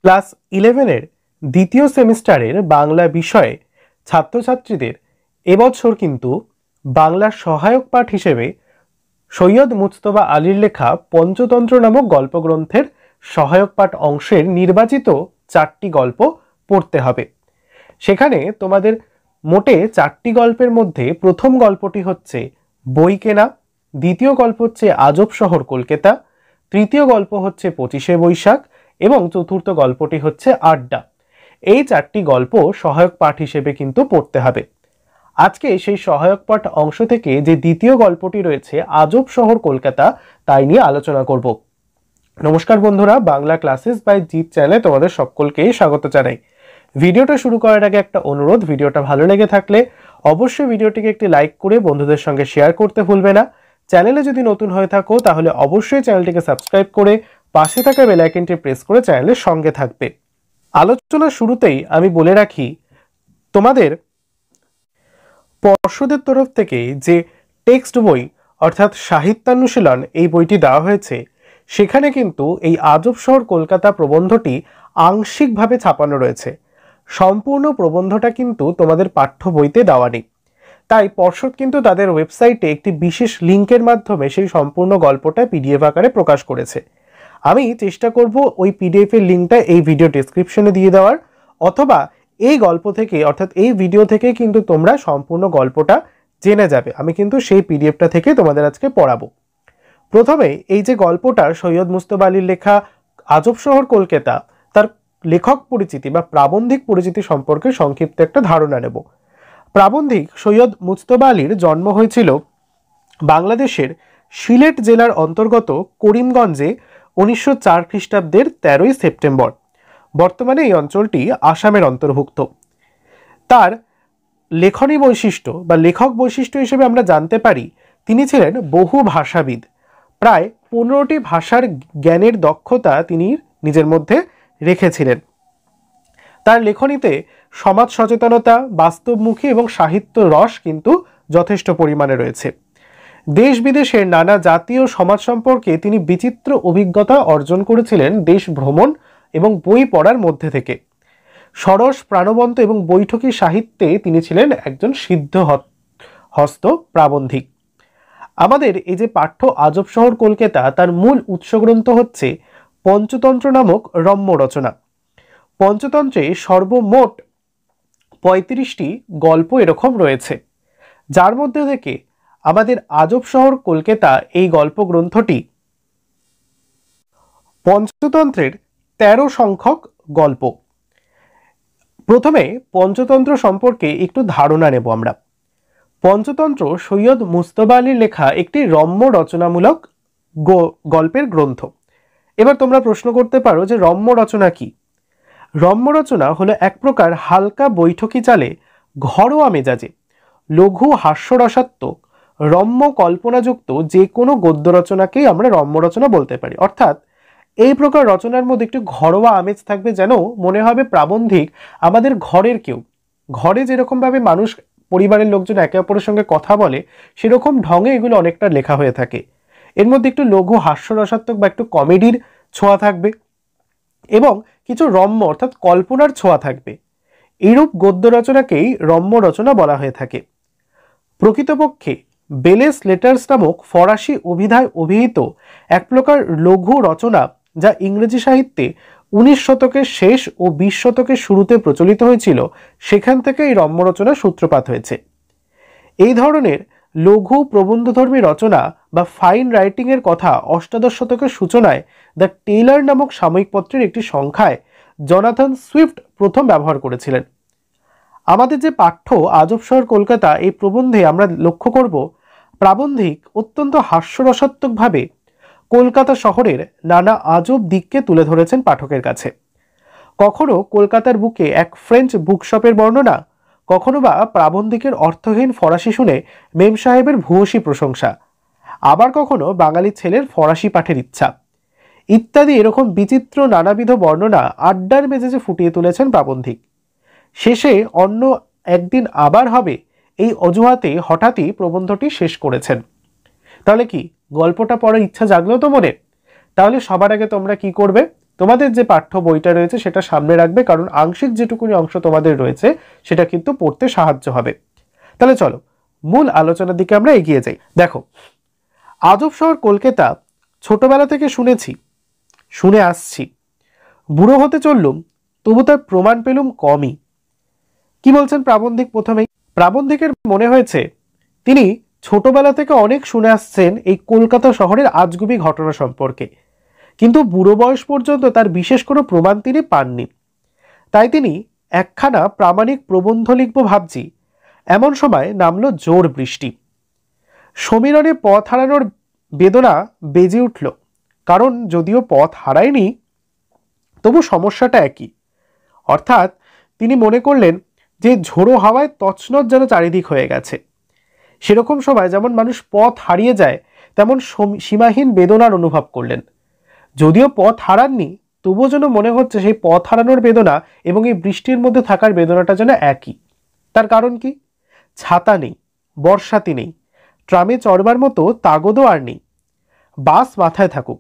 Class 11-এর দ্বিতীয় সেমিস্টারের বাংলা বিষয়ে ছাত্রছাত্রীদের এবছর কিন্তু বাংলার সহায়ক পাঠ হিসেবে সৈয়দ মুজতবা আলীর লেখা পঞ্চতন্ত্র নামক গল্পগ্রন্থের সহায়ক পাঠ অংশের নির্বাচিত 4টি গল্প পড়তে হবে। সেখানে তোমাদের মোটে 4টি গল্পের মধ্যে প্রথম গল্পটি হচ্ছে বই কেনা, দ্বিতীয় গল্প হচ্ছে আজব শহর কলকাতা, তৃতীয় গল্প হচ্ছে 25শে বৈশাখ এবং চতুর্থ গল্পটি হচ্ছে আড্ডা। এই 4টি গল্প সহায়ক পাঠ হিসেবে কিন্তু পড়তে হবে। আজকে সেই সহায়ক পাঠ অংশ থেকে যে দ্বিতীয় গল্পটি রয়েছে আজব শহর কলকাতা, তাই নিয়ে আলোচনা করব। নমস্কার বন্ধুরা, বাংলা ক্লাসেস বাই জিৎ চ্যানেলে তোমাদের সকলকেই স্বাগত জানাই। ভিডিওটা শুরু করার আগে একটা অনুরোধ, ভিডিওটা ভালো লেগে থাকলে অবশ্যই ভিডিওটিকে একটি লাইক করে বন্ধুদের সঙ্গে শেয়ার করতে ভুলবে না। চ্যানেলে যদি নতুন হয়ে থাকো তাহলে অবশ্যই চ্যানেলটিকে সাবস্ক্রাইব করে পাশে থাকা বেল আইকনটি প্রেস করে চ্যানেলের সঙ্গে থাকবে। আলোচনার শুরুতেই আমি বলে রাখি, তোমাদের পর্ষদের তরফ থেকে যে টেক্সট বই অর্থাৎ সাহিত্যানুশীলন এই বইটি দেওয়া হয়েছে, সেখানে কিন্তু এই আজব শহর কলকাতা প্রবন্ধটি আংশিকভাবে ছাপানো রয়েছে। সম্পূর্ণ প্রবন্ধটা কিন্তু তোমাদের পাঠ্য বইতে দেওয়া নেই। তাই পর্ষদ কিন্তু তাদের ওয়েবসাইটে একটি বিশেষ লিঙ্কের মাধ্যমে সেই সম্পূর্ণ গল্পটা পিডিএফ আকারে প্রকাশ করেছে। আমি চেষ্টা করব ওই পিডিএফ এর লিঙ্কটা এই ভিডিও ডেসক্রিপশনে দিয়ে দেওয়ার, অথবা এই গল্প থেকে অর্থাৎ এই ভিডিও থেকে কিন্তু তোমরা সম্পূর্ণ গল্পটা জেনে যাবে। আমি কিন্তু সেই পিডিএফটা থেকে তোমাদের আজকে পড়াবো। প্রথমে এই যে গল্পটা সৈয়দ মুজতবা আলীর লেখা আজব শহর কলকাতা, তার লেখক পরিচিতি বা প্রাবন্ধিক পরিচিতি সম্পর্কে সংক্ষিপ্ত একটা ধারণা নেব। প্রাবন্ধিক সৈয়দ মুজতবা আলীর জন্ম হয়েছিল বাংলাদেশের সিলেট জেলার অন্তর্গত করিমগঞ্জে 1904 খ্রিস্টাব্দের 13ই সেপ্টেম্বর। বর্তমানে এই অঞ্চলটি আসামের অন্তর্ভুক্ত। তার লেখনী বৈশিষ্ট্য বা লেখক বৈশিষ্ট্য হিসেবে আমরা জানতে পারি তিনি ছিলেন বহু ভাষাবিদ। প্রায় 15টি ভাষার জ্ঞানের দক্ষতা তিনি নিজের মধ্যে রেখেছিলেন। তার লেখনীতে সমাজ সচেতনতা, বাস্তবমুখী এবং সাহিত্য রস কিন্তু যথেষ্ট পরিমাণে রয়েছে। দেশ বিদেশের নানা জাতীয় সমাজ সম্পর্কে তিনি বিচিত্র অভিজ্ঞতা অর্জন করেছিলেন দেশ ভ্রমণ এবং বই পড়ার মধ্যে থেকে। সরস, প্রাণবন্ত এবং বৈঠকি সাহিত্যে তিনি ছিলেন একজন সিদ্ধ হস্ত প্রাবন্ধিক। আমাদের এই যে পাঠ্য আজব শহর কলকাতা, তার মূল উৎসগ্রন্থ হচ্ছে পঞ্চতন্ত্র নামক রম্য রচনা। পঞ্চতন্ত্রে সর্বমোট 35টি গল্প এরকম রয়েছে, যার মধ্যে থেকে আমাদের আজব শহর কলকাতা এই গল্প গ্রন্থটি পঞ্চতন্ত্রের 13 সংখ্যক গল্প। প্রথমে পঞ্চতন্ত্র সম্পর্কে একটু ধারণা নেব আমরা। পঞ্চতন্ত্র সৈয়দ মুজতবা আলীর লেখা একটি রম্য রচনামূলক গল্পের গ্রন্থ। এবার তোমরা প্রশ্ন করতে পারো যে রম্য রচনা কি? রম্য রচনা হলো এক প্রকার হালকা বৈঠকি চালে ঘরোয়া মেজাজে লঘু হাস্যরসাত্মক রম্য কল্পনাযুক্ত যে কোনো গদ্য রচনাকেই আমরা রম্য রচনা বলতে পারি। অর্থাৎ এই প্রকার রচনার মধ্যে একটু ঘরোয়া আমেজ থাকবে, যেন মনে হবে প্রাবন্ধিক আমাদের ঘরের কেউ। ঘরে যেরকমভাবে মানুষ, পরিবারের লোকজন একে অপরের সঙ্গে কথা বলে, সেরকম ঢঙে এগুলো অনেকটা লেখা হয়ে থাকে। এর মধ্যে একটু লঘু হাস্যরসাত্মক বা একটু কমেডির ছোঁয়া থাকবে এবং কিছু রম্য অর্থাৎ কল্পনার ছোঁয়া থাকবে। এইরূপ গদ্য রচনাকেই রম্য রচনা বলা হয়ে থাকে। প্রকৃতপক্ষে বেলেস লেটার্স নামক ফরাসি অভিধায় অভিহিত এক প্রকার লঘু রচনা, যা ইংরেজি সাহিত্যে 19 শতকের শেষ ও 20 শতকের শুরুতে প্রচলিত হয়েছিল, সেখান থেকে এই রম্য রচনার সূত্রপাত হয়েছে। এই ধরনের লঘু প্রবন্ধধর্মী রচনা বা ফাইন রাইটিং এর কথা অষ্টাদশ শতকের সূচনায় দ্য টেইলার নামক সাময়িক পত্রের একটি সংখ্যায় জনাথন সুইফট প্রথম ব্যবহার করেছিলেন। আমাদের যে পাঠ্য আজব শহর কলকাতা এই প্রবন্ধে আমরা লক্ষ্য করব প্রাবন্ধিক অত্যন্ত হাস্যরসাত্মকভাবে কলকাতা শহরের নানা আজব দিককে তুলে ধরেছেন পাঠকের কাছে। কখনো কলকাতার বুকে এক ফ্রেঞ্চ বুকশপের বর্ণনা, কখনো বা প্রাবন্ধিকের অর্থহীন ফরাসি শুনে মেম সাহেবের ভূয়সী প্রশংসা, আবার কখনো বাঙালি ছেলের ফরাসি পাঠের ইচ্ছা ইত্যাদি এরকম বিচিত্র নানাবিধ বর্ণনা আড্ডার মেজাজে ফুটিয়ে তুলেছেন প্রাবন্ধিক। শেষে অন্য একদিন আবার হবে এই অজুহাতে হঠাৎই প্রবন্ধটি শেষ করেছেন। তাহলে কি গল্পটা পড়ার ইচ্ছা জাগলো তো মনে? তাহলে সবার আগে তোমরা কি করবে? তোমাদের যে পাঠ্য বইটা রয়েছে সেটা সামনে রাখবে, কারণ আংশিক যেটুকুনি অংশ তোমাদের রয়েছে সেটা কিন্তু পড়তে সাহায্য হবে। তাহলে চলো মূল আলোচনার দিকে আমরা এগিয়ে যাই। দেখো, আজব শহর কলকাতা ছোটবেলা থেকে শুনে আসছি, বুড়ো হতে চললুম তবু তার প্রমাণ পেলুম কমই। কি বলছেন প্রাবন্ধিক? প্রথমেই প্রাবন্ধিকের মনে হয়েছে তিনি ছোটবেলা থেকে অনেক শুনে আসছেন এই কলকাতা শহরের আজগুবি ঘটনা সম্পর্কে, কিন্তু বুড়ো বয়স পর্যন্ত তার বিশেষ কোনো প্রমাণ তিনি পাননি। তাই তিনি একখানা প্রামাণিক প্রবন্ধ লিখব ভাবছি, এমন সময় নামলো জোর বৃষ্টি। সমীরণে পথ হারানোর বেদনা বেজে উঠল, কারণ যদিও পথ হারায়নি তবু সমস্যাটা একই। অর্থাৎ তিনি মনে করলেন যে ঝোড়ো হাওয়ায় তছনছ যেন চারিদিক হয়ে গেছে। সেরকম সময় যেমন মানুষ পথ হারিয়ে যায়, তেমন সীমাহীন বেদনার অনুভব করলেন। যদিও পথ হারাননি তবুও যেন মনে হচ্ছে সেই পথ হারানোর বেদনা এবং এই বৃষ্টির মধ্যে থাকার বেদনাটা যেন একই। তার কারণ কি? ছাতা নেই, বর্ষাতি নেই, ট্রামে চড়বার মতো তাগদও আর নেই। বাস মাথায় থাকুক,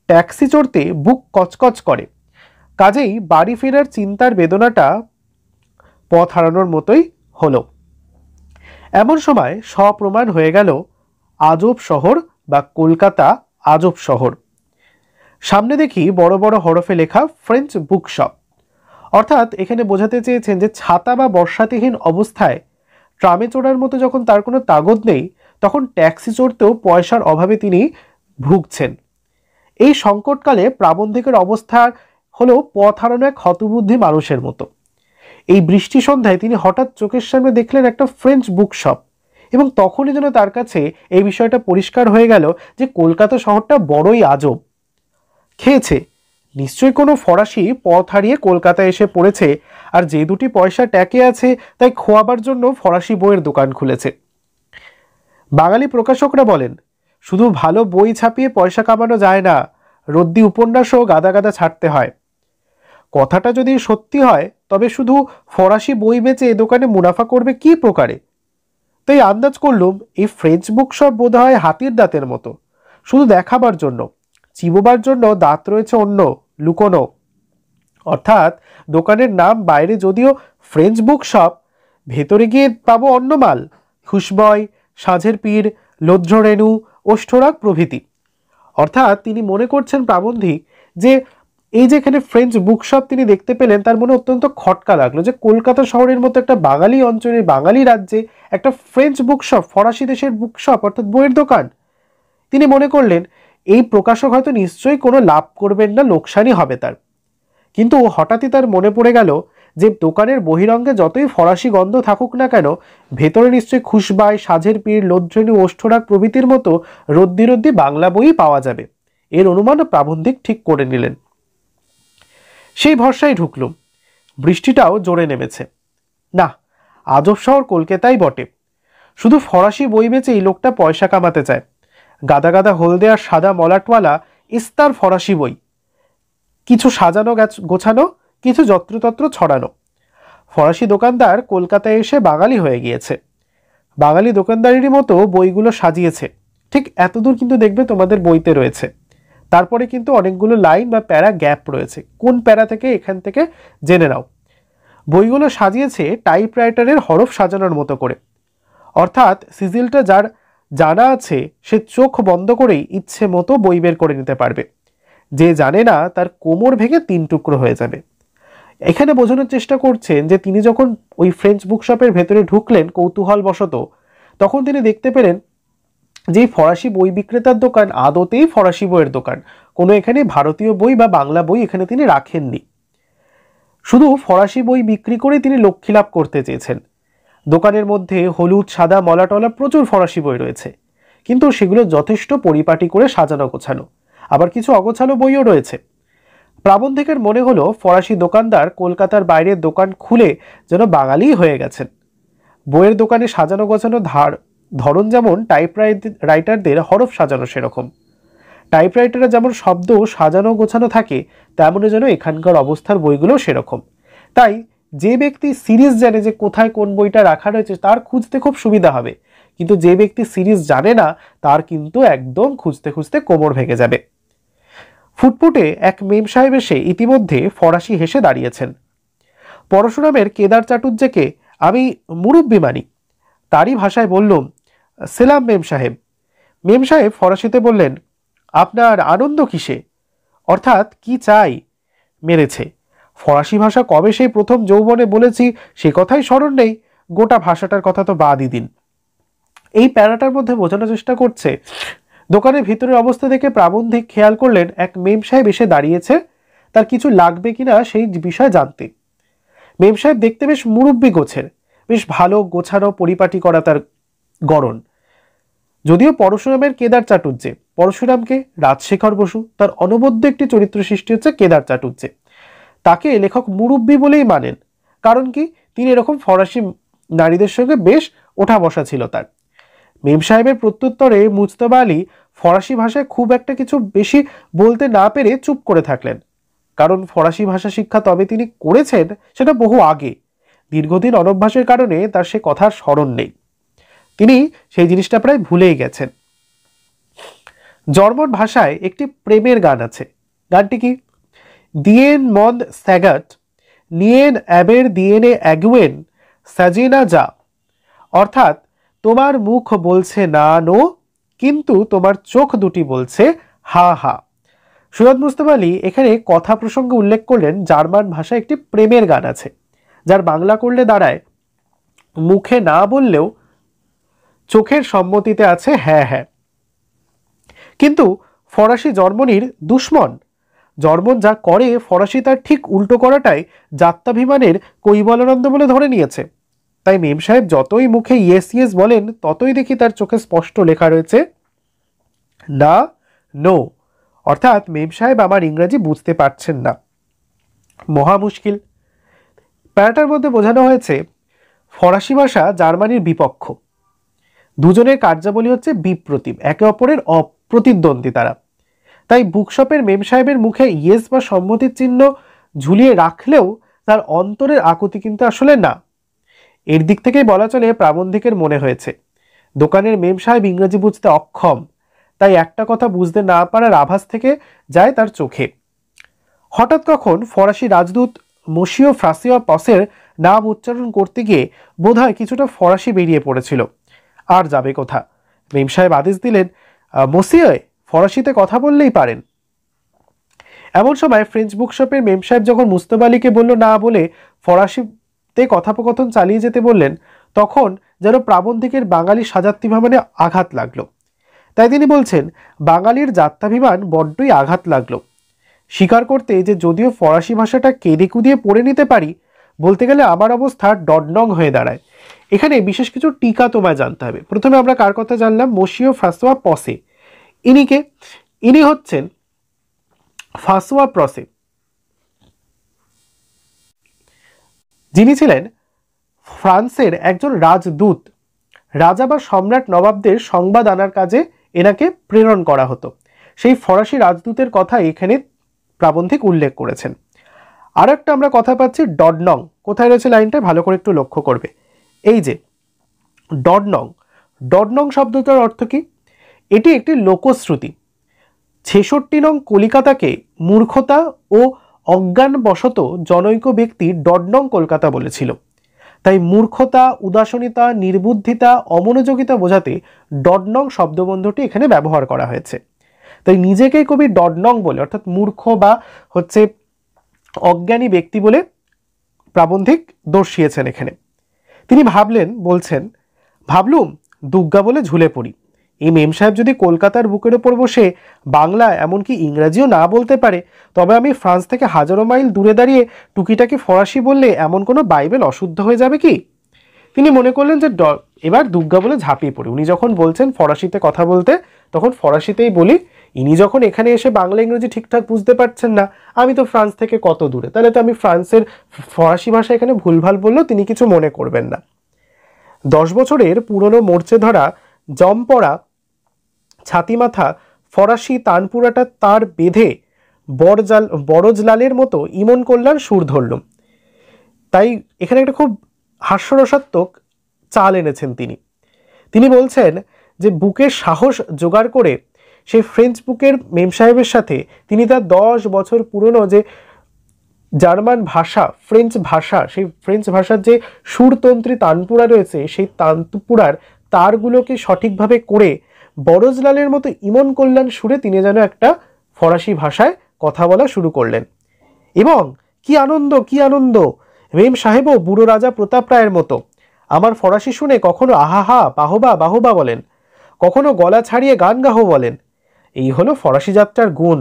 ট্যাক্সি চড়তে বুক কচকচ করে। কাজেই বাড়ি ফেরার চিন্তার বেদনাটা পথ হারানোর মতোই হলো। এমন সময় সপ্রমাণ হয়ে গেল আজব শহর বা কলকাতা আজব শহর। সামনে দেখি বড় বড় হরফে লেখা ফ্রেঞ্চ বুক শপ। অর্থাৎ এখানে বোঝাতে চেয়েছেন যে ছাতা বা বর্ষাতিহীন অবস্থায় ট্রামে চড়ার মতো যখন তার কোনো তাগদ নেই, তখন ট্যাক্সি চড়তেও পয়সার অভাবে তিনি ভুগছেন। এই সংকটকালে প্রাবন্ধিকের অবস্থা হলো পথ হারানো এক হতবুদ্ধি মানুষের মতো। এই বৃষ্টি সন্ধ্যায় তিনি হঠাৎ চোখের সামনে দেখলেন একটা ফ্রেঞ্চ বুক শপ, এবং তখনই যেন তার কাছে এই বিষয়টা পরিষ্কার হয়ে গেল যে কলকাতা শহরটা বড়ই আজব। খেয়েছে নিশ্চয়ই কোনো ফরাসি পথ হারিয়ে কলকাতায় এসে পড়েছে, আর যে দুটি পয়সা ট্যাকে আছে তাই খোয়াবার জন্য ফরাসি বইয়ের দোকান খুলেছে। বাঙালি প্রকাশকরা বলেন, শুধু ভালো বই ছাপিয়ে পয়সা কামানো যায় না, রদ্দি উপন্যাসও গাদা গাদা ছাড়তে হয়। কথাটা যদি সত্যি হয় তবে শুধু ফরাসি বই বেচে এ দোকানে মুনাফা করবে কি প্রকারে? তাই আন্দাজ করলুম এই ফ্রেঞ্চ বুক শপ বোধ হয় হাতির দাঁতের মতো, শুধু দেখাবার জন্য। চিবোবার জন্য দাঁত রয়েছে অন্য, লুকোনো। অর্থাৎ দোকানের নাম বাইরে যদিও ফ্রেঞ্চ বুক শপ, ভেতরে গিয়ে পাবো অন্য মাল, খুশবয়, সাঁঝের পীর, লৌধ্ররেণু, ওষ্ঠরাগ প্রভৃতি। অর্থাৎ তিনি মনে করছেন প্রাবন্ধিক যে এই যে এখানে ফ্রেঞ্চ বুক শপ তিনি দেখতে পেলেন, তার মনে অত্যন্ত খটকা লাগলো যে কলকাতা শহরের মতো একটা বাঙালি অঞ্চলে, বাঙালি রাজ্যে একটা ফ্রেঞ্চ বুক শপ, ফরাসি দেশের বুক শপ অর্থাৎ বইয়ের দোকান। তিনি মনে করলেন এই প্রকাশক হয়তো নিশ্চয়ই কোনো লাভ করবেন না, লোকসানই হবে তার। কিন্তু হঠাৎই তার মনে পড়ে গেল যে দোকানের বহিরঙ্গে যতই ফরাসি গন্ধ থাকুক না কেন, ভেতরে নিশ্চয়ই খুশবাই, সাঁঝের পীর, লৌধ্ররেণু, ওষ্ঠরাগ প্রভৃতির মতো রদ্দি রদ্দি বাংলা বই পাওয়া যাবে। এর অনুমানও প্রাবন্ধিক ঠিক করে নিলেন। সেই ভরসায় ঢুকলুম। বৃষ্টিটাও জোরে নেমেছে। না, আজব শহর কলকাতাই বটে। শুধু ফরাসি বই বেচে এই লোকটা পয়সা কামাতে চায়। গাদা গাদা হলদে আর সাদা মলাটওয়ালা ইস্তার ফরাসি বই, কিছু সাজানো গোছানো, কিছু যত্রতত্র ছড়ানো। ফরাসি দোকানদার কলকাতায় এসে বাঙালি হয়ে গিয়েছে, বাঙালি দোকানদারেরই মতো বইগুলো সাজিয়েছে। ঠিক এতদূর কিন্তু দেখবে তোমাদের বইতে রয়েছে। তারপরে কিন্তু অনেকগুলো লাইন বা প্যারা গ্যাপ রয়েছে, কোন প্যারা থেকে এখান থেকে জেনে নাও। বইগুলো সাজিয়েছে টাইপরাইটারের হরফ সাজানোর মতো করে। অর্থাৎ সিজিলটা যার জানা আছে সে চোখ বন্ধ করেই ইচ্ছে মতো বই বের করে নিতে পারবে। যে জানে না তার কোমর ভেঙে 3 টুকরো হয়ে যাবে। এখানে বোঝানোর চেষ্টা করছেন যে তিনি যখন ওই ফ্রেঞ্চ বুকশপের ভেতরে ঢুকলেন কৌতূহলবশত, তখন তিনি দেখতে পেলেন যে ফরাসি বই বিক্রেতার দোকান আদতেই ফরাসি বইয়ের দোকান, কোনো এখানে ভারতীয় বই বা বাংলা বই এখানে তিনি রাখেননি। শুধু ফরাসি বই বিক্রি করে তিনি লক্ষ্মী লাভ করতে চেয়েছেন। দোকানের মধ্যে হলুদ, সাদা, মলাটলা প্রচুর ফরাসি বই রয়েছে, কিন্তু সেগুলো যথেষ্ট পরিপাটি করে সাজানো গোছানো। আবার কিছু অগোছালো বইও রয়েছে। প্রাবন্ধিকের মনে হলো ফরাসি দোকানদার কলকাতার বাইরের দোকান খুলে যেন বাঙালিই হয়ে গেছেন। বইয়ের দোকানে সাজানো গোছানো ধরন যেমন টাইপরাইটারদের হরফ সাজানো সেরকম। টাইপরাইটারে যেমন শব্দ সাজানো গোছানো থাকে, তেমনই যেন এখানকার অবস্থার বইগুলো সেরকম। তাই যে ব্যক্তি সিরিজ জানে যে কোথায় কোন বইটা রাখা রয়েছে তার খুঁজতে খুব সুবিধা হবে, কিন্তু যে ব্যক্তি সিরিজ জানে না তার কিন্তু একদম খুঁজতে খুঁজতে কোমর ভেঙে যাবে। ফুটফুটে এক মেম সাহেব এসে ইতিমধ্যে ফরাসি হেসে দাঁড়িয়েছেন। পরশুরামের কেদার চাটুর্যেকে আমি মুরব্বি মানি। তারই ভাষায় বললুম, সেলাম মেম সাহেব। মেম সাহেব ফরাসিতে বললেন, আপনার আনন্দ কিসে, অর্থাৎ কি চাই মেরেছে। ফরাসি ভাষা কবে সেই প্রথম যৌবনে বলেছি সে কথাই স্মরণ নেই, গোটা ভাষাটার কথা তো বাদই দিন। এই প্যারাটার মধ্যে বোঝানোর চেষ্টা করছে, দোকানের ভিতরের অবস্থা দেখে প্রাবন্ধিক খেয়াল করলেন এক মেম সাহেব এসে দাঁড়িয়েছে, তার কিছু লাগবে কিনা সেই বিষয় জানতে। মেম সাহেব দেখতে বেশ মুরব্বি গোছের, বেশ ভালো গোছানো পরিপাটি করা তার গড়ন। যদিও পরশুরামের কেদার চাটুর্যে, পরশুরামকে রাজশেখর বসু, তার অনবদ্য একটি চরিত্র সৃষ্টি হচ্ছে কেদার চাটুর্যে। তাকে লেখক মুরব্বি বলেই মানেন, কারণ কি তিনি এরকম ফরাসি নারীদের সঙ্গে বেশ ওঠা বসা ছিল তার। মেম সাহেবের প্রত্যুত্তরে মুজতবা আলী ফরাসি ভাষায় খুব একটা কিছু বেশি বলতে না পেরে চুপ করে থাকলেন, কারণ ফরাসি ভাষা শিক্ষা তবে তিনি করেছেন সেটা বহু আগে, দীর্ঘদিন অনভ্যাসের কারণে তার সে কথার স্মরণ নেই, তিনি সেই জিনিসটা প্রায় ভুলেই গেছেন। জার্মান ভাষায় একটি প্রেমের গান আছে। গানটি কি? দিয়েন মন্দ স্যাগাট নিয়েন অ্যাবের দিয়েনে অ্যাগুয়েন সাজেনা যা, অর্থাৎ তোমার মুখ বলছে না নো, কিন্তু তোমার চোখ দুটি বলছে হা হা। সৈয়দ মুজতবা আলী এখানে কথা প্রসঙ্গে উল্লেখ করলেন জার্মান ভাষায় একটি প্রেমের গান আছে, যার বাংলা করলে দাঁড়ায়, মুখে না বললেও চোখের সম্মতিতে আছে হ্যাঁ হ্যাঁ। কিন্তু ফরাসি জার্মানির দুশ্মন। জার্মান যা করে ফরাসি তার ঠিক উল্টো করাটাই জাত্যাভিমানের কৈবলানন্দ বলে ধরে নিয়েছে। তাই মেম সাহেব যতই মুখে ইয়েস ইয়েস বলেন, ততই দেখি তার চোখে স্পষ্ট লেখা রয়েছে না নো, অর্থাৎ মেম সাহেব আমার ইংরেজি বুঝতে পারছেন না। মহা মুশকিল। প্যারাটার মধ্যে বোঝানো হয়েছে ফরাসি ভাষা জার্মানির বিপক্ষ, দুজনের কার্যাবলী হচ্ছে বিপ্রতিম, একে অপরের অপ্রতিদ্বন্দ্বী তারা। তাই বুকশপের মেম সাহেবের মুখে ইয়েস বা সম্মতির চিহ্ন ঝুলিয়ে রাখলেও তার অন্তরের আকুতি কিন্তু আসলে না। এর দিক থেকেই বলা চলে প্রাবন্ধিকের মনে হয়েছে দোকানের মেম সাহেব ইংরেজি বুঝতে অক্ষম, তাই একটা কথা বুঝতে না পারার আভাস থেকে যায় তার চোখে। হঠাৎ কখন ফরাসি রাজদূত মসিও ফ্রাসিয়া পসের নাম উচ্চারণ করতে গিয়ে বোধহয় কিছুটা ফরাসি বেরিয়ে পড়েছিল। আর যাবে কোথা, মেম সাহেব আদেশ দিলেন, মসিয়ে ফরাসিতে কথা বললেই পারেন। এমন সময় ফ্রেঞ্চ বুকশপের মেম সাহেব যখন মুজতবা আলীকে বলল না বলে ফরাসিতে কথোপকথন চালিয়ে যেতে বললেন, তখন যেন প্রাবন্ধিকের বাঙালি সাজাত্যাভিমানে আঘাত লাগলো। তাই তিনি বলছেন, বাঙালির জাত্যাভিমান বড্ডই আঘাত লাগলো। স্বীকার করতে যে যদিও ফরাসি ভাষাটা কেঁদে কুদিয়ে পড়ে নিতে পারি, বলতে গেলে আমার অবস্থা ডডনং হয়ে দাঁড়ায়। এখানে বিশেষ কিছু টিকা তোমায় জানতে হবে। প্রথমে আমরা কার কথা জানলাম? মসিও ফ্রাসোয়া পসে। ইনি হচ্ছেন ফ্রাসোয়া পসে, যিনি ছিলেন ফ্রান্সের একজন রাজদূত। রাজা বা সম্রাট নবাবদের সংবাদ আনার কাজে এনাকে প্রেরণ করা হতো। সেই ফরাসি রাজদূতের কথা এখানে প্রাবন্ধিক উল্লেখ করেছেন। আর একটা আমরা কথা পাচ্ছি ডডনং। কোথায় রয়েছে লাইনটা ভালো করে একটু লক্ষ্য করবে। এই যে ডডনং, ডডনং শব্দটার অর্থ কি? এটি একটি লোকশ্রুতি। ৬৬ নং কলিকাতাকে মূর্খতা ও অজ্ঞানবশত জনৈক ব্যক্তি ডডনং কলকাতা বলেছিল। তাই মূর্খতা, উদাসীনতা, নির্বুদ্ধিতা, অমনোযোগিতা বোঝাতে ডডনং শব্দবন্ধটি এখানে ব্যবহার করা হয়েছে। তাই নিজেকেই কবি ডডনং বলে, অর্থাৎ মূর্খ বা হচ্ছে অজ্ঞানী ব্যক্তি বলে প্রাবন্ধিক দর্শিয়েছেন এখানে। তিনি ভাবলুম দুগ্গা বলে ঝুলে পড়ি। এই মেম সাহেব যদি কলকাতার বুকের ওপর বসে বাংলা এমনকি ইংরাজিও না বলতে পারে, তবে আমি ফ্রান্স থেকে হাজারো মাইল দূরে দাঁড়িয়ে টুকিটাকি ফরাসি বললে এমন কোনো বাইবেল অশুদ্ধ হয়ে যাবে কি? তিনি মনে করলেন যে এবার দুগ্গা বলে ঝাঁপিয়ে পড়ি। উনি যখন বলছেন ফরাসিতে কথা বলতে, তখন ফরাসিতেই বলি। ইনি যখন এখানে এসে বাংলা ইংরেজি ঠিকঠাক বুঝতে পারছেন না, আমি তো ফ্রান্স থেকে কত দূরে, তাহলে তো আমি ফ্রান্সের ফরাসি ভাষা এখানে ভুলভাল বললেও তিনি কিছু মনে করবেন না। 10 বছরের পুরনো মরচে ধরা জমপড়া ছাতিমাথা ফরাসি তানপুরাটা তার বেঁধে বড়জলালের মতো ইমন কল্যাণ সুর ধরলুম। তাই এখানে একটা খুব হাস্যরসাত্মক চাল এনেছেন তিনি। তিনি বলছেন যে বুকের সাহস জোগাড় করে সেই ফ্রেঞ্চ বুকের মেম সাহেবের সাথে তিনি তার 10 বছর পুরনো যে জার্মান ভাষা, ফ্রেঞ্চ ভাষা, সেই ফ্রেঞ্চ ভাষার যে সুরতন্ত্রী তানপুরা রয়েছে, সেই তানপুরার তারগুলোকে সঠিকভাবে করে বরজলালের মতো ইমন কল্যাণ সুরে তিনি যেন একটা ফরাসি ভাষায় কথা বলা শুরু করলেন। এবং কি আনন্দ, কি আনন্দ! মেম সাহেবও বুড়ো রাজা প্রতাপ রায়ের মতো আমার ফরাসি শুনে কখনো আহাহা বাহবা বাহবা বলেন, কখনো গলা ছাড়িয়ে গান গাহো বলেন। এই হলো ফরাসি যাত্রার গুণ।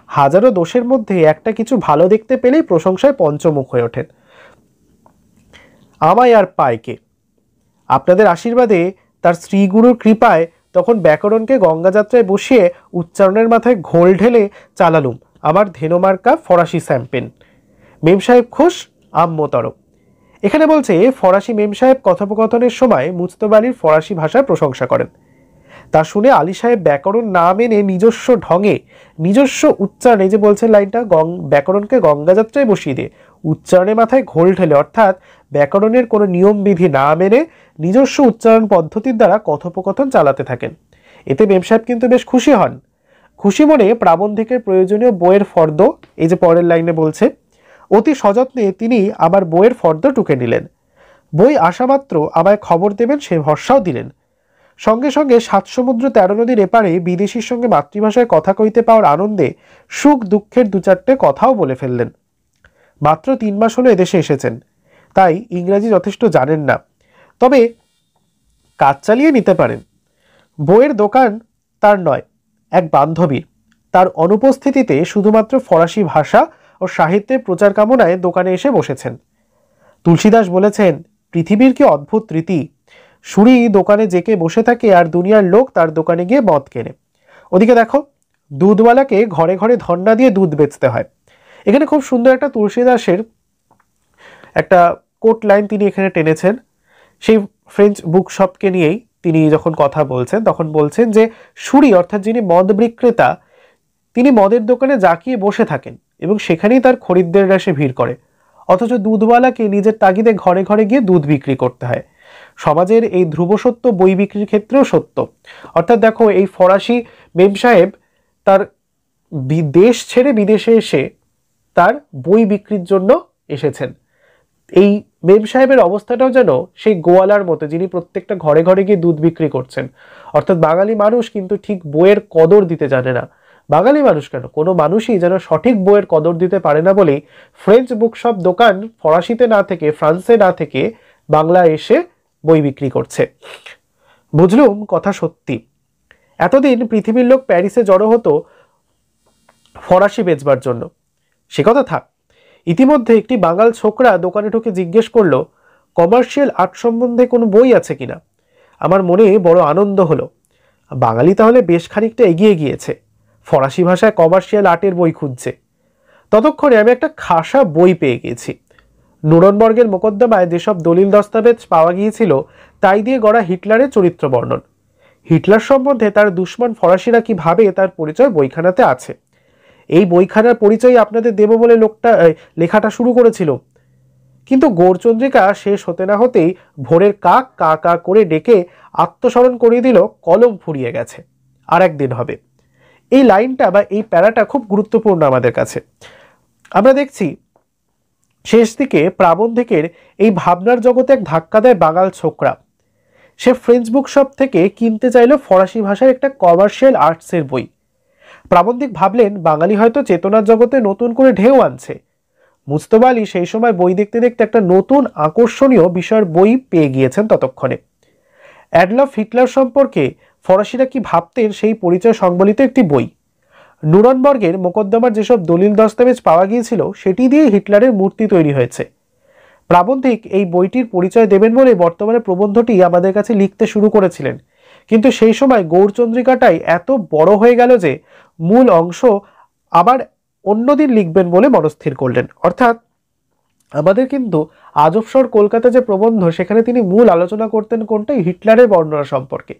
হাজারো দোষের মধ্যে একটা কিছু ভালো দেখতে পেলেই প্রশংসায় পঞ্চমুখ হয়ে ওঠেন। আমায় আর পায় কে? আপনাদের আশীর্বাদে, তার শ্রীগুরুর কৃপায় তখন ব্যাকরণকে গঙ্গাযাত্রায় বসিয়ে উচ্চারণের মাথায় ঘোল ঢেলে চালালুম আমার ধেনুমার্কা ফরাসি স্যাম্পেন। মেম সাহেব খুশ, আম্মতর। এখানে বলছে ফরাসি মেম সাহেব কথোপকথনের সময় মুজতবা আলীর ফরাসি ভাষার প্রশংসা করেন। তা শুনে আলী সাহেব ব্যাকরণ না মেনে নিজস্ব ঢঙে, নিজস্ব উচ্চারণে, যে বলছেন লাইনটা, ব্যাকরণকে গঙ্গাযাত্রায় বসিয়ে দিয়ে উচ্চারণের মাথায় ঘোল ঢেলে, অর্থাৎ ব্যাকরণের কোনো নিয়মবিধি না মেনে নিজস্ব উচ্চারণ পদ্ধতির দ্বারা কথোপকথন চালাতে থাকেন। এতে মেম সাহেব কিন্তু বেশ খুশি হন। খুশি মনে প্রাবন্ধিকের প্রয়োজনীয় বইয়ের ফর্দ, এই যে পরের লাইনে বলছে, অতি সযত্নে তিনি আমার বইয়ের ফর্দ টুকে নিলেন। বই আসামাত্র আমায় খবর দেবেন সে ভরসাও দিলেন। সঙ্গে সঙ্গে 7 সমুদ্র 13 নদীর এপারে বিদেশির সঙ্গে মাতৃভাষায় কথা কইতে পাওয়ার আনন্দে সুখ দুঃখের 2-4টে কথাও বলে ফেললেন। মাত্র 3 মাস হলো এদেশে এসেছেন, তাই ইংরাজি যথেষ্ট জানেন না, তবে কাজ চালিয়ে নিতে পারেন। বইয়ের দোকান তার নয়, এক বান্ধবীর। তার অনুপস্থিতিতে শুধুমাত্র ফরাসি ভাষা ও সাহিত্যের প্রচার কামনায় দোকানে এসে বসেছেন। তুলসীদাস বলেছেন, পৃথিবীর কি অদ্ভুত রীতি, সুরি দোকানে জেকে বসে থাকে আর দুনিয়ার লোক তার দোকানে গিয়ে মদ কেনে। ওদিকে দেখো, দুধওয়ালাকে ঘরে ঘরে ধন্না দিয়ে দুধ বেচতে হয়। এখানে খুব সুন্দর একটা তুলসীদাসের একটা কোট লাইন তিনি এখানে টেনেছেন। সেই ফ্রেঞ্চ বুক শপকে নিয়েই তিনি যখন কথা বলছেন, তখন বলছেন যে সুরি অর্থাৎ যিনি মদ বিক্রেতা, তিনি মদের দোকানে জাকিয়ে বসে থাকেন এবং সেখানেই তার খরিদ্দাররা এসে ভিড় করে, অথচ দুধওয়ালাকে নিজের তাগিদে ঘরে ঘরে গিয়ে দুধ বিক্রি করতে হয়। সমাজের এই ধ্রুব সত্য বই বিক্রির ক্ষেত্রেও সত্য। অর্থাৎ দেখো, এই ফরাসি মেম সাহেব তার দেশ ছেড়ে বিদেশে এসে তার বই বিক্রির জন্য এসেছেন। এই মেম সাহেবের অবস্থাটাও যেন সেই গোয়ালার মতো, যিনি প্রত্যেকটা ঘরে ঘরে গিয়ে দুধ বিক্রি করছেন। অর্থাৎ বাঙালি মানুষ কিন্তু ঠিক বইয়ের কদর দিতে জানে না। বাঙালি মানুষ কেন, কোনো মানুষই যেন সঠিক বইয়ের কদর দিতে পারে না বলেই ফ্রেঞ্চ বুকশপ দোকান ফরাসিতে না থেকে, ফ্রান্সে না থেকে বাংলা এসে বই বিক্রি করছে। বুঝলুম কথা সত্যি। এতদিন পৃথিবীর লোক প্যারিসে জড়ো হতো ফরাসি বেচবার জন্য, সে কথা থাক। ইতিমধ্যে একটি বাঙাল ছোকরা দোকানে ঢুকে জিজ্ঞেস করলো, কমার্শিয়াল আর্ট সম্বন্ধে কোনো বই আছে কিনা। আমার মনে বড় আনন্দ হলো। বাঙালি তাহলে বেশ খানিকটা এগিয়ে গিয়েছে, ফরাসি ভাষায় কমার্শিয়াল আর্টের বই খুঁজছে। ততক্ষণে আমি একটা খাসা বই পেয়ে গিয়েছি। নুরনবর্গের মোকদ্দমায় যেসব দলিল দস্তাবেজ পাওয়া গিয়েছিল তাই দিয়ে গড়া হিটলারের চরিত্র বর্ণন। হিটলার সম্বন্ধে তার দুশ্মন ফরাসিরা কি ভাবে তার পরিচয় বইখানাতে আছে। এই বইখানার পরিচয় আপনাদের দেব বলে লোকটা লেখাটা শুরু করেছিল, কিন্তু গৌরচন্দ্রিকা শেষ হতে না হতেই ভোরের কাক কা কা করে ডেকে আত্মস্মরণ করিয়ে দিল, কলম ফুরিয়ে গেছে, আর একদিন হবে। এই লাইনটা বা এই প্যারাটা খুব গুরুত্বপূর্ণ আমাদের কাছে। আমরা দেখছি শেষ দিকে প্রাবন্ধিকের এই ভাবনার জগতে এক ধাক্কা দেয় বাঙাল ছোকরা। সে ফ্রেঞ্চ বুক শপ থেকে কিনতে চাইল ফরাসি ভাষার একটা কমার্শিয়াল আর্টসের বই। প্রাবন্ধিক ভাবলেন বাঙালি হয়তো চেতনার জগতে নতুন করে ঢেউ আনছে। মুজতবা আলী সেই সময় বই দেখতে দেখতে একটা নতুন আকর্ষণীয় বিষয়ের বই পেয়ে গিয়েছেন ততক্ষণে। অ্যাডলফ হিটলার সম্পর্কে ফরাসিরা কি ভাবতেন সেই পরিচয় সংবলিত একটি বই। নুরনবর্গের মোকদ্দমার যেসব দলিল দস্তাবেজ পাওয়া গিয়েছিল সেটি দিয়ে হিটলারের মূর্তি তৈরি হয়েছে। প্রাবন্ধিক এই বইটির পরিচয় দেবেন বলে বর্তমানে প্রবন্ধটি আমাদের কাছে লিখতে শুরু করেছিলেন, কিন্তু সেই সময় গৌরচন্দ্রিকাটাই এত বড় হয়ে গেল যে মূল অংশ আবার অন্যদিন লিখবেন বলে মনস্থির করলেন। অর্থাৎ আমাদের কিন্তু আজবসর কলকাতা যে প্রবন্ধ, সেখানে তিনি মূল আলোচনা করতেন কোনটা, হিটলারের বর্ণনা সম্পর্কে।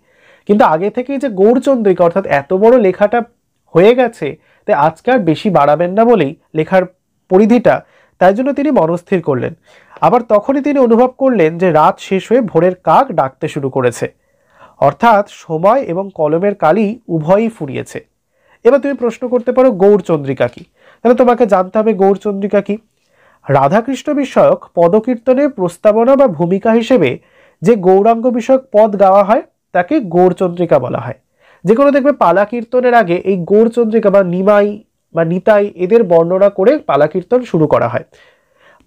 কিন্তু আগে থেকেই যে গৌরচন্দ্রিকা অর্থাৎ এত বড় লেখাটা হয়ে গেছে, তাই আজকে আর বেশি বাড়াবেন না বলেই লেখার পরিধিটা, তাই জন্য তিনি মনস্থির করলেন। আবার তখনই তিনি অনুভব করলেন যে রাত শেষ হয়ে ভোরের কাক ডাকতে শুরু করেছে। অর্থাৎ সময় এবং কলমের কালি উভয়ই ফুরিয়েছে। এবার তুমি প্রশ্ন করতে পারো গৌড়চন্দ্রিকা কি? তাহলে তোমাকে জানতে হবে গৌড়চন্দ্রিকা কি। রাধাকৃষ্ণ বিষয়ক পদকীর্তনের প্রস্তাবনা বা ভূমিকা হিসেবে যে গৌরাঙ্গ বিষয়ক পদ গাওয়া হয় তাকে গৌড়চন্দ্রিকা বলা হয়। যে কোনো দেখবে পালা কীর্তনের আগে এই গৌড়চন্দ্রিকা বা নিমাই বা নিতাই এদের বর্ণনা করে পালা কীর্তন শুরু করা হয়।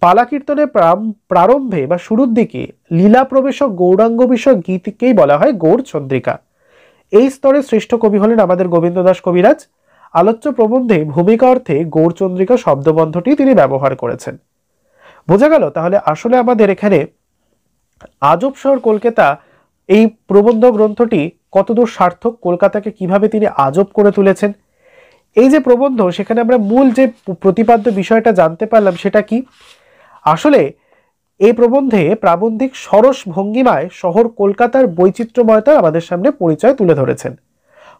পালা কীর্তনের প্রারম্ভে বা শুরুর দিকে লীলা প্রবেশক গৌরাঙ্গ বিষয়ক গীতকেই বলা হয় গৌড়চন্দ্রিকা। এই স্তরের শ্রেষ্ঠ কবি হলেন আমাদের গোবিন্দ দাস কবিরাজ। আলোচ্য প্রবন্ধে ভূমিকা অর্থে গৌড়চন্দ্রিকা শব্দবন্ধটি তিনি ব্যবহার করেছেন। বোঝা গেল তাহলে আসলে আমাদের এখানে আজব শহর কলকাতা এই প্রবন্ধ গ্রন্থটি কতদূর সার্থক, কলকাতাকে কিভাবে তিনি আজব করে তুলেছেন। এই যে প্রবন্ধ, সেখানে আমরা মূল যে প্রতিপাদ্য বিষয়টা জানতে পারলাম সেটা কি? আসলে এই প্রবন্ধে প্রাবন্ধিক সরস ভঙ্গিমায় শহর কলকাতার বৈচিত্র্যময়তা আমাদের সামনে পরিচয় তুলে ধরেছেন।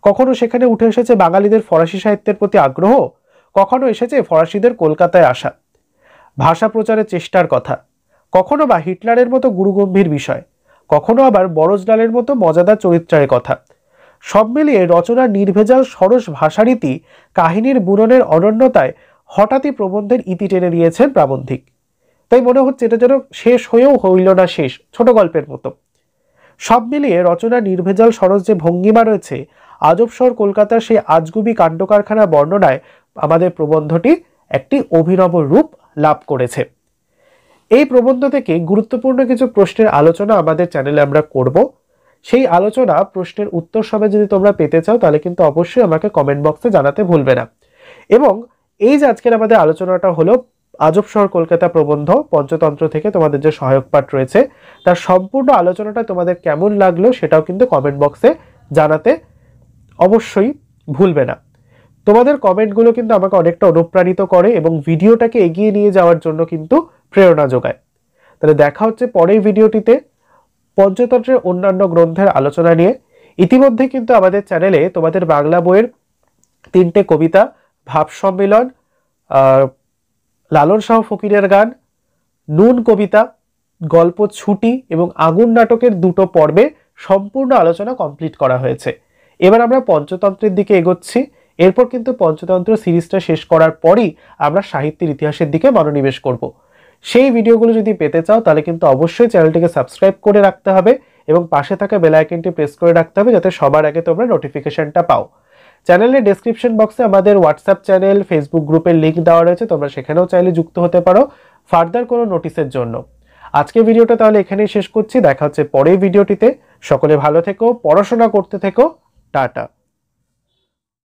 কখনো সেখানে উঠে এসেছে বাঙালিদের ফরাসি সাহিত্যের প্রতি আগ্রহ, কখনো এসেছে ফরাসিদের কলকাতায় আসা, ভাষা প্রচারের চেষ্টার কথা, কখনো বা হিটলারের মতো গুরুগম্ভীর বিষয়, কখনো আবার বরজলালের মতো মজাদার চরিত্রের কথা। সব মিলিয়ে রচনার নির্ভেজাল সরস ভাষারীতি কাহিনীর বুননের অনন্যতায় হঠাৎই প্রবন্ধের ইতি টেনে দিয়েছেন প্রাবন্ধিক। তাই মনে হচ্ছে এটা যেন শেষ হয়েও হইল না শেষ, ছোট গল্পের মতো। সব মিলিয়ে রচনার নির্ভেজাল সরস যে ভঙ্গিমা রয়েছে, আজব শহর কলকাতার সেই আজগুবি কাণ্ডকারখানা বর্ণনায় আমাদের প্রবন্ধটি একটি অভিনব রূপ লাভ করেছে। এই প্রবন্ধ থেকে গুরুত্বপূর্ণ কিছু প্রশ্নের আলোচনা আমাদের চ্যানেলে আমরা করব। সেই আলোচনা প্রশ্নের উত্তর সবে যদি তোমরা পেতে চাও তাহলে কিন্তু অবশ্যই আমাকে কমেন্ট বক্সে জানাতে ভুলবে না। এবং এই যে আজকের আমাদের আলোচনাটা হলো আজব শহর কলকাতা প্রবন্ধ পঞ্চতন্ত্র থেকে তোমাদের যে সহায়ক পাঠ রয়েছে তার সম্পূর্ণ আলোচনাটা তোমাদের কেমন লাগলো সেটাও কিন্তু কমেন্ট বক্সে জানাতে অবশ্যই ভুলবে না। তোমাদের কমেন্টগুলো কিন্তু আমাকে অনেকটা অনুপ্রাণিত করে এবং ভিডিওটাকে এগিয়ে নিয়ে যাওয়ার জন্য কিন্তু প্রেরণা যোগায়। তাহলে দেখা হচ্ছে পরের ভিডিওটিতে পঞ্চতন্ত্রের অন্যান্য গ্রন্থের আলোচনা নিয়ে। ইতিমধ্যে কিন্তু আমাদের চ্যানেলে তোমাদের বাংলা বইয়ের 3টে কবিতা, ভাব সম্মেলন, লালন শাহ ফকিরের গান, নুন কবিতা, গল্প ছুটি এবং আগুন নাটকের 2টো পর্বে সম্পূর্ণ আলোচনা কমপ্লিট করা হয়েছে। এবার আমরা পঞ্চতন্ত্রের দিকে এগোচ্ছি। এরপর কিন্তু পঞ্চতন্ত্র সিরিজটা শেষ করার পরই আমরা সাহিত্যের ইতিহাসের দিকে মনোনিবেশ করব। সেই ভিডিওগুলো যদি পেতে চাও তাহলে কিন্তু অবশ্যই চ্যানেলটিকে সাবস্ক্রাইব করে রাখতে হবে এবং পাশে থাকা বেল আইকনটি প্রেস করে রাখতে হবে যাতে সবার আগে তোমরা নোটিফিকেশনটা পাও। চ্যানেলের ডেসক্রিপশন বক্সে আমাদের হোয়াটসঅ্যাপ চ্যানেল, ফেসবুক গ্রুপের লিঙ্ক দেওয়া রয়েছে, তোমরা সেখানেও চাইলে যুক্ত হতে পারো ফার্দার কোনো নোটিশের জন্য। আজকে ভিডিওটা তাহলে এখানেই শেষ করছি, দেখা হচ্ছে পরের ভিডিওটিতে। সকলে ভালো থেকো, পড়াশোনা করতে থেকো, টাটা।